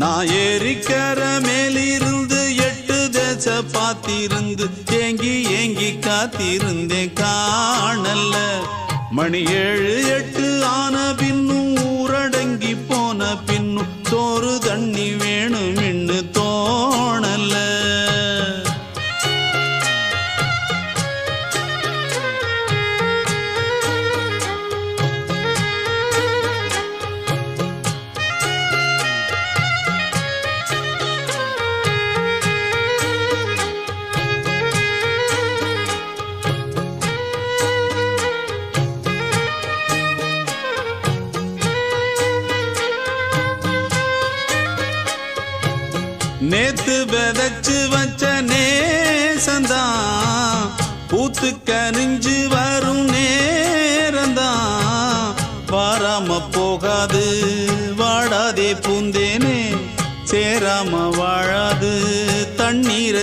நான் ஏரிக்கர மேலிருந்து 8 தேச பாத்திருந்து ஏங்கி ஏங்கி காத்திருந்தேன் காணல்ல. மணி 7 8 ஆன பின்னும் ஊரடங்கி போன பின்னும் சோறு தண்ணி வேணும் இன்னு தோணல. நேத்து விதைச்சு வச்ச நேசந்தான் பூத்து கனிஞ்சு வரும் நேரந்தான். வாராம போகாது வாடாதே பூந்தேனே சேராம வாழாது